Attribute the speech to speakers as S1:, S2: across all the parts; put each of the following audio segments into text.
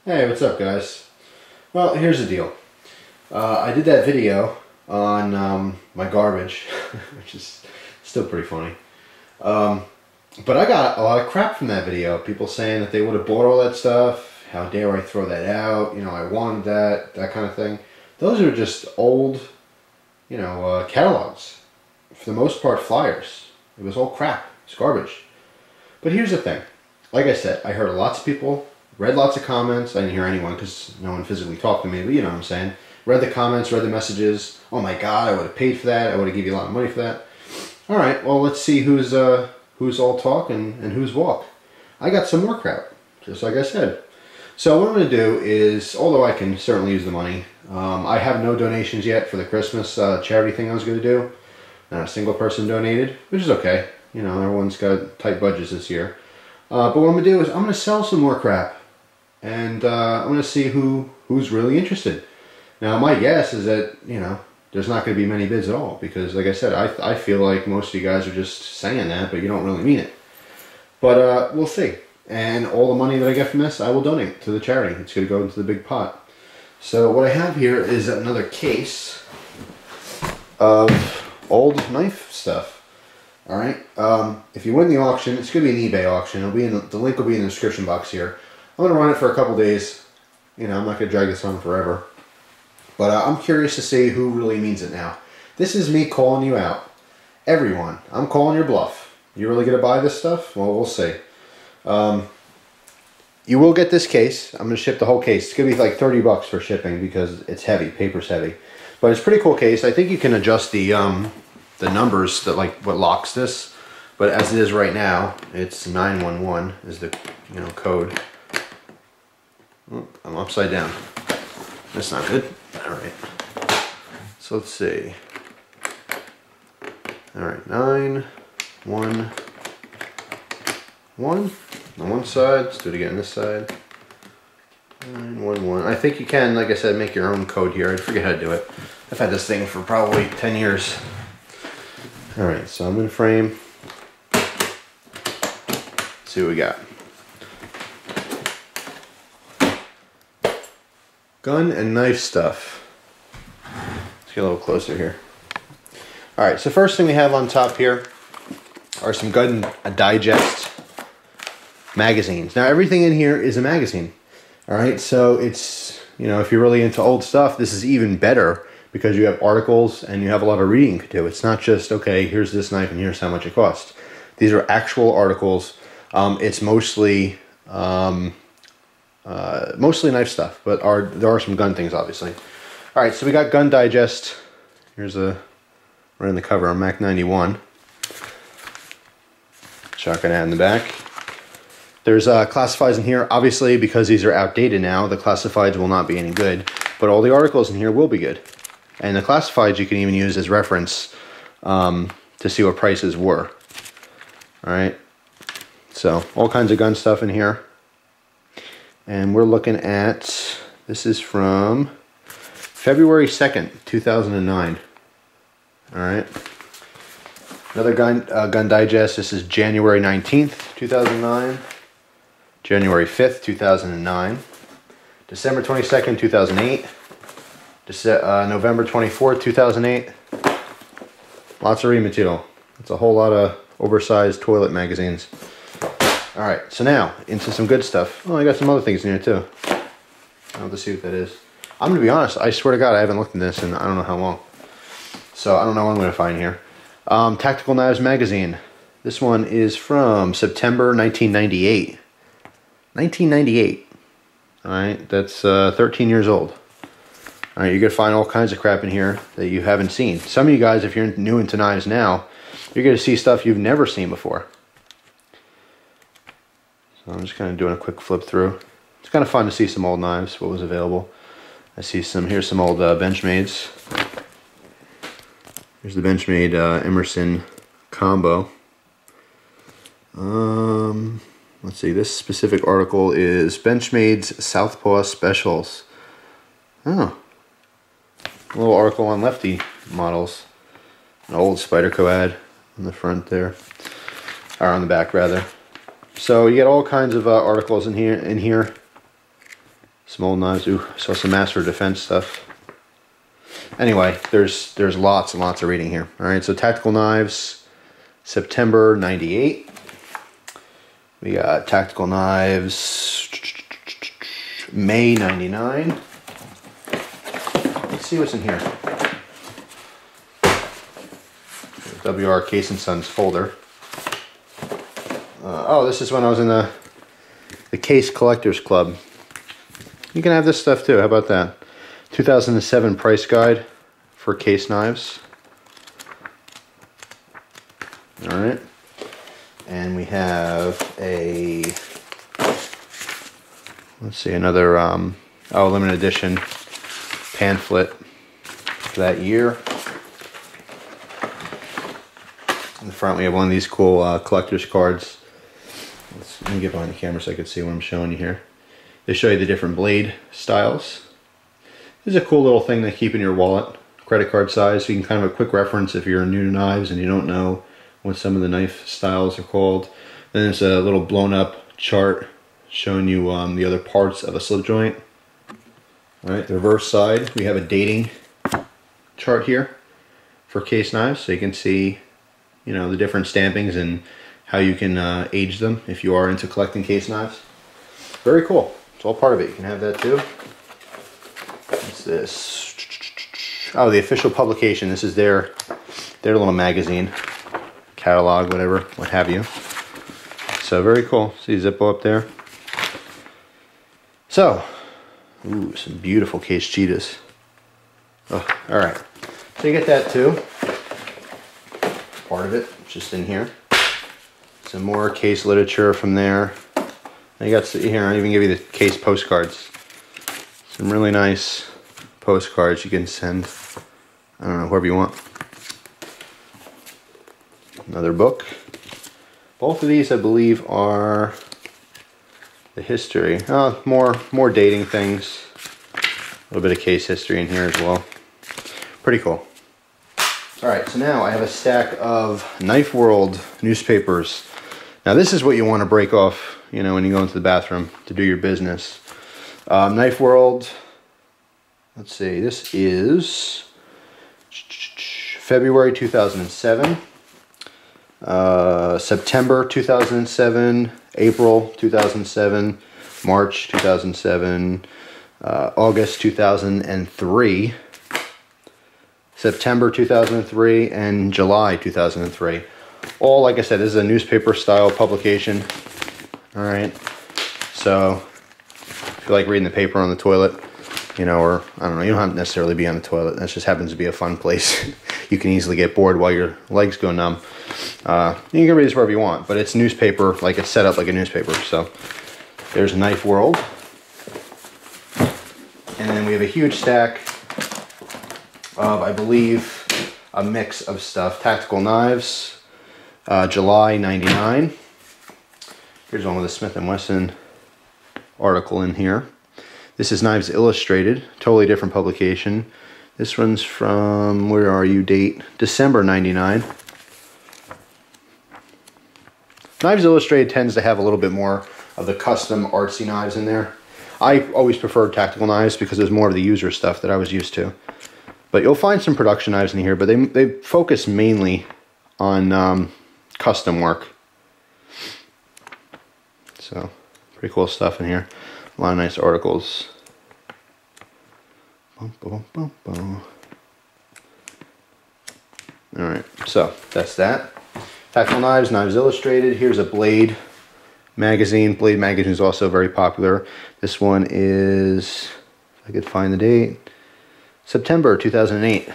S1: Hey, what's up, guys? Well, here's the deal. I did that video on my garbage, which is still pretty funny. But I got a lot of crap from that video. People saying that they would have bought all that stuff. How dare I throw that out? You know, I wanted that kind of thing. Those are just old, catalogs. For the most part, flyers. It was all crap. It's garbage. But here's the thing. Like I said, I heard lots of people, read lots of comments. I didn't hear anyone because no one physically talked to me, but you know what I'm saying. Read the comments, read the messages. Oh my God, I would have paid for that. I would have given you a lot of money for that. All right, well, let's see who's all talk and who's walk. I got some more crap, just like I said. So what I'm going to do is, although I can certainly use the money, I have no donations yet for the Christmas charity thing I was going to do. Not a single person donated, which is okay. You know, everyone's got tight budgets this year. But what I'm going to do is I'm going to sell some more crap. And I'm going to see who's really interested. Now, my guess is that, there's not going to be many bids at all. Because, like I said, I feel like most of you guys are just saying that, but you don't really mean it. But we'll see. And all the money that I get from this, I will donate to the charity. It's going to go into the big pot. So what I have here is another case of old knife stuff. Alright, if you win the auction, it's going to be an eBay auction. It'll be the link will be in the description box here. I'm going to run it for a couple days. I'm not going to drag this on forever. But I'm curious to see who really means it now. This is me calling you out. Everyone, I'm calling your bluff. You really going to buy this stuff? Well, we'll see. You will get this case. I'm going to ship the whole case. It's going to be like 30 bucks for shipping because it's heavy. Paper's heavy. But it's a pretty cool case. I think you can adjust the numbers that what locks this. But as it is right now, it's 911 is the code. Oh, I'm upside down. That's not good. Alright. So let's see. Alright, 911 on one side. Let's do it again on this side. 911. I think you can, like I said, make your own code here. I forget how to do it. I've had this thing for probably 10 years. Alright, so I'm in frame. Let's see what we got. Gun and knife stuff. Let's get a little closer here. Alright, so first thing we have on top here are some Gun Digest magazines. Now everything in here is a magazine. Alright, so it's, if you're really into old stuff, this is even better because you have articles and you have a lot of reading you could do. It's not just, okay, here's this knife and here's how much it costs. These are actual articles. It's mostly knife stuff, but there are some gun things, obviously. All right, so we got Gun Digest. Here's right in the cover, a Mac 91. Shotgun ad in the back. There's classifieds in here. Obviously, because these are outdated now, the classifieds will not be any good, but all the articles in here will be good. And the classifieds you can even use as reference to see what prices were. All right, so all kinds of gun stuff in here. And we're looking at, this is from February 2nd, 2009. All right. Another Gun Digest, this is January 19th, 2009. January 5th, 2009. December 22nd, 2008. November 24th, 2008. Lots of read material. It's a whole lot of oversized toilet magazines. Alright, so now, into some good stuff. Oh, I got some other things in here too. I'll have to see what that is. I'm going to be honest, I swear to God, I haven't looked in this in I don't know how long. So, I don't know what I'm going to find here. Tactical Knives Magazine. This one is from September 1998. 1998. Alright, that's 13 years old. Alright, you're going to find all kinds of crap in here that you haven't seen. Some of you guys, if you're new into knives now, you're going to see stuff you've never seen before. So I'm just kind of doing a quick flip through. It's kind of fun to see some old knives, what was available. I see here's some old Benchmades. Here's the Benchmade Emerson combo. Let's see, this specific article is Benchmade's Southpaw Specials. Oh. A little article on lefty models. An old Spyderco ad on the front there. Or on the back, rather. So you get all kinds of articles in here. Some old knives. Ooh, saw some Master Defense stuff. Anyway, there's lots and lots of reading here. All right, so Tactical Knives, September 98. We got Tactical Knives, May 99. Let's see what's in here. WR Case & Sons folder. Oh, this is when I was in the Case Collectors Club. You can have this stuff too. How about that? 2007 price guide for case knives. All right. And we have a, let's see, another limited edition pamphlet for that year. In the front we have one of these cool collector's cards. Let me get behind the camera so I can see what I'm showing you here. They show you the different blade styles. This is a cool little thing to keep in your wallet, credit card size, so you can kind of have a quick reference if you're new to knives and you don't know what some of the knife styles are called. Then there's a little blown up chart showing you the other parts of a slip joint. All right, the reverse side, we have a dating chart here for case knives, so you can see, you know, the different stampings and how you can age them if you are into collecting case knives. Very cool. It's all part of it. You can have that too. What's this? Oh, the official publication. This is their little magazine, catalog, whatever, what have you. So very cool. See Zippo up there. So, ooh, some beautiful case cheetahs. Oh, all right. So you get that too. Part of it, just in here. Some more case literature from there. You got here. I'll even give you the case postcards. Some really nice postcards you can send, I don't know, whoever you want. Another book. Both of these, I believe, are the history. More dating things. A little bit of case history in here as well. Pretty cool. All right, so now I have a stack of Knife World newspapers. Now this is what you want to break off, you know, when you go into the bathroom to do your business. Knife World, let's see, this is February 2007, September 2007, April 2007, March 2007, August 2003, September 2003, and July 2003. All, like I said, this is a newspaper style publication. All right, so if you like reading the paper on the toilet, you know, or I don't know, you don't have to necessarily be on the toilet. That just happens to be a fun place. You can easily get bored while your legs go numb. You can read this wherever you want, but it's newspaper, like it's set up like a newspaper. So there's Knife World. And then we have a huge stack of, I believe, a mix of stuff. Tactical Knives, July 99. Here's one with a Smith & Wesson article in here. This is Knives Illustrated, totally different publication. This runs from, where are you, date? December 99. Knives Illustrated tends to have a little bit more of the custom artsy knives in there. I always preferred Tactical Knives because there's more of the user stuff that I was used to. But you'll find some production knives in here, but they focus mainly on custom work. So, pretty cool stuff in here. A lot of nice articles. Alright, so that's that. Tactical Knives, Knives Illustrated. Here's a Blade magazine. Blade magazine is also very popular. This one is, if I could find the date, September 2008.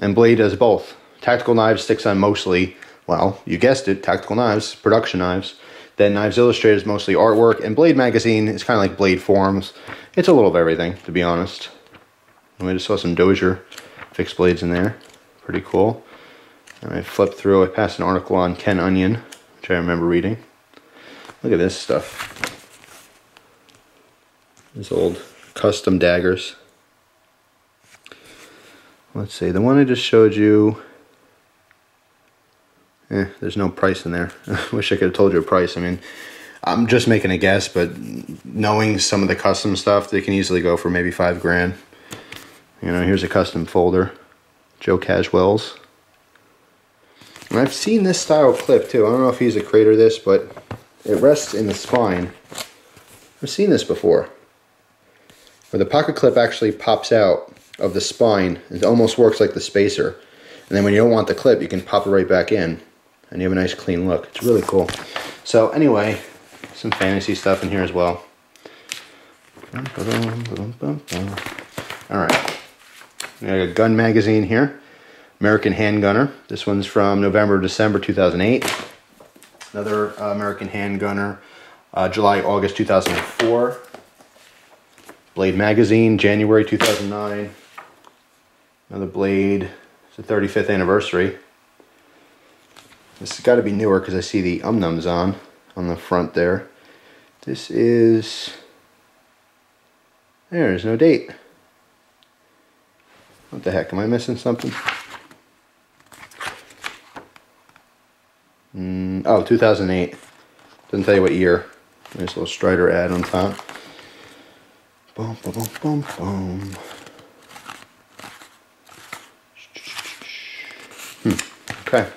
S1: And Blade does both. Tactical Knives sticks on mostly, well, you guessed it, tactical knives, production knives. Then Knives Illustrated is mostly artwork, and Blade magazine is kind of like Blade forums. It's a little of everything, to be honest. And we just saw some Dozier fixed blades in there. Pretty cool. And I flipped through, I passed an article on Ken Onion, which I remember reading. Look at this stuff. These old custom daggers. Let's see, the one I just showed you, there's no price in there. I wish I could have told you a price. I mean, I'm just making a guess, but knowing some of the custom stuff, they can easily go for maybe $5 grand. You know, here's a custom folder, Joe Caswell's. And I've seen this style clip too. I don't know if he's a creator of this, but it rests in the spine. I've seen this before, where the pocket clip actually pops out of the spine. It almost works like the spacer. And then when you don't want the clip, you can pop it right back in, and you have a nice clean look. It's really cool. So anyway, some fantasy stuff in here as well. Alright, we got a gun magazine here. American Handgunner. This one's from November, December 2008. Another American Handgunner, July, August 2004. Blade Magazine, January 2009. Another Blade. It's the 35th anniversary. This has got to be newer because I see the nums on the front there. This is... There's no date. What the heck? Am I missing something? Oh, 2008. Doesn't tell you what year. Nice little Strider ad on top. Boom, boom, boom, boom, boom. Okay.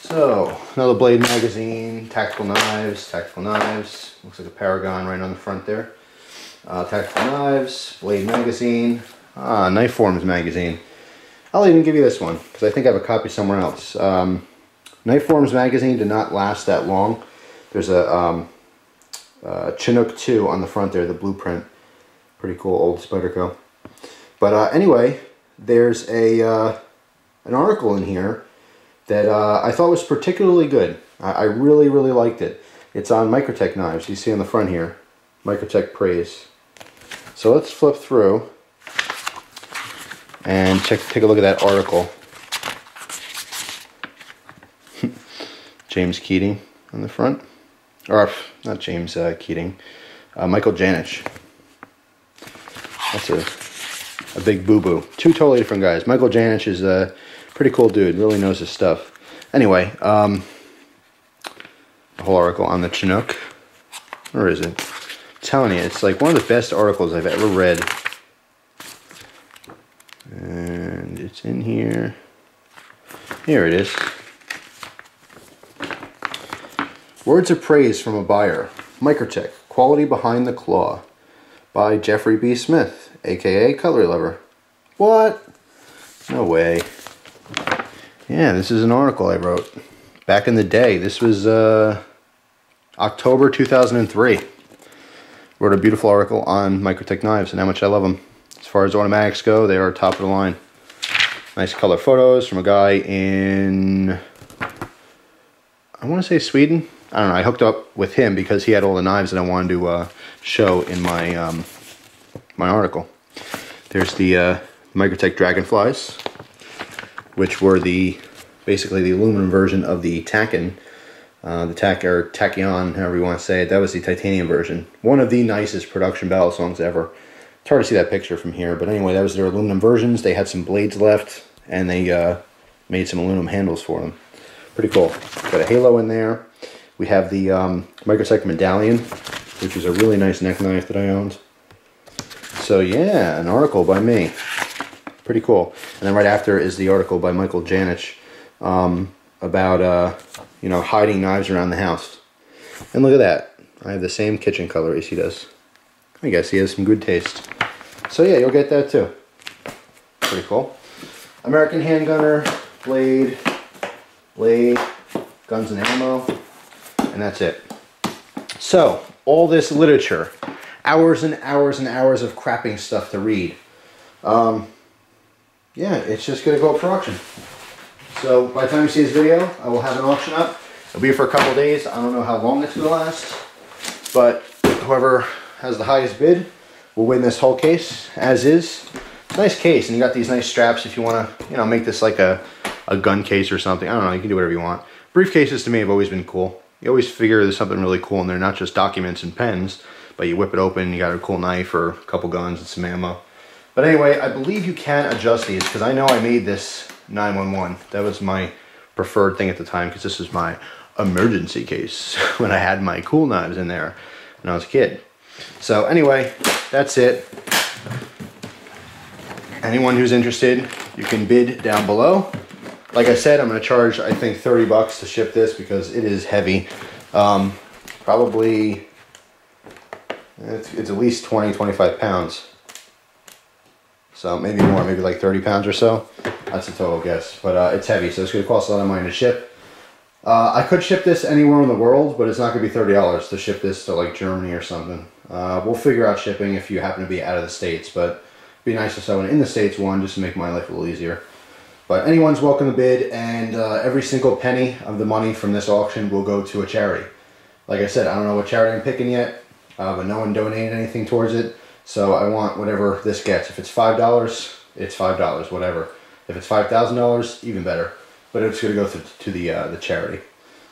S1: So, another Blade Magazine, tactical knives. Looks like a Paragon right on the front there. Tactical knives, Blade Magazine, Knife Forms Magazine. I'll even give you this one, because I think I have a copy somewhere else. Knife Forms Magazine did not last that long. There's a Chinook 2 on the front there, the blueprint. Pretty cool, old Spyderco. But anyway, there's an article in here that I thought was particularly good. I really, really liked it. It's on Microtech knives. You see on the front here, Microtech Praise. So let's flip through and take a look at that article. James Keating on the front. Or, not James Keating. Michael Janich. That's a big boo-boo. Two totally different guys. Michael Janich is a pretty cool dude. Really knows his stuff. Anyway, the whole article on the Chinook. Where is it? I'm telling you, it's like one of the best articles I've ever read. And it's in here. Here it is. Words of praise from a buyer. Microtech, quality behind the claw. By Jeffrey B. Smith, aka cutlerylover. What? No way. Yeah, this is an article I wrote back in the day. This was October 2003. Wrote a beautiful article on Microtech knives and how much I love them. As far as automatics go, they are top of the line. Nice color photos from a guy in, I want to say Sweden. I don't know. I hooked up with him because he had all the knives that I wanted to show in my my article. There's the Microtech Dragonflies, which were basically the aluminum version of the Taken, or Tachyon, however you want to say it. That was the titanium version. One of the nicest production battle songs ever. It's hard to see that picture from here, but anyway, that was their aluminum versions. They had some blades left, and they made some aluminum handles for them. Pretty cool. Got a halo in there. We have the Microtech Medallion, which is a really nice neck knife that I owned. So yeah, an article by me. Pretty cool. And then right after is the article by Michael Janich about you know, hiding knives around the house. And look at that. I have the same kitchen color as he does. I guess he has some good taste. So yeah, you'll get that too. Pretty cool. American Handgunner, Blade, Guns and Ammo, and that's it. So, all this literature, hours and hours and hours of crapping stuff to read. Yeah, it's just going to go up for auction. So, by the time you see this video, I will have an auction up. It'll be for a couple days. I don't know how long it's going to last. But whoever has the highest bid will win this whole case, as is. Nice case, and you got these nice straps if you want to, you know, make this like a gun case or something. I don't know, you can do whatever you want. Briefcases to me have always been cool. You always figure there's something really cool in there, not just documents and pens, but you whip it open, you got a cool knife or a couple guns and some ammo. But anyway, I believe you can adjust these, because I know I made this 911. That was my preferred thing at the time, because this is my emergency case when I had my cool knives in there when I was a kid. So anyway, that's it. Anyone who's interested, you can bid down below. Like I said, I'm going to charge, I think, 30 bucks to ship this because it is heavy. Probably, it's at least 20, 25 pounds. So maybe more, maybe like 30 pounds or so. That's a total guess, but it's heavy, so it's going to cost a lot of money to ship. I could ship this anywhere in the world, but it's not going to be $30 to ship this to like Germany or something. We'll figure out shipping if you happen to be out of the States, but it'd be nice if someone in the States won, just to make my life a little easier. But anyone's welcome to bid, and every single penny of the money from this auction will go to a charity. Like I said, I don't know what charity I'm picking yet, but no one donated anything towards it, so I want whatever this gets. If it's $5, it's $5, whatever. If it's $5,000, even better. But it's going to go to the charity.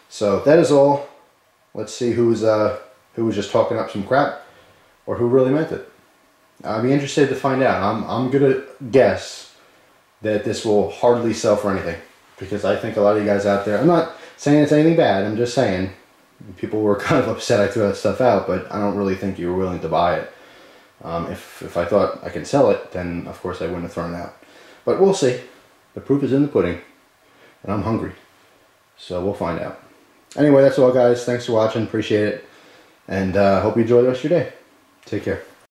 S1: So that is all. Let's see who was just talking up some crap, or who really meant it. I'd be interested to find out. I'm gonna guess that this will hardly sell for anything, because I think a lot of you guys out there, I'm not saying it's anything bad, I'm just saying people were kind of upset I threw that stuff out, but I don't really think you were willing to buy it. If I thought I could sell it, then of course I wouldn't have thrown it out. But we'll see. The proof is in the pudding, and I'm hungry, so we'll find out. Anyway, that's all, guys. Thanks for watching. Appreciate it, and hope you enjoy the rest of your day. Take care.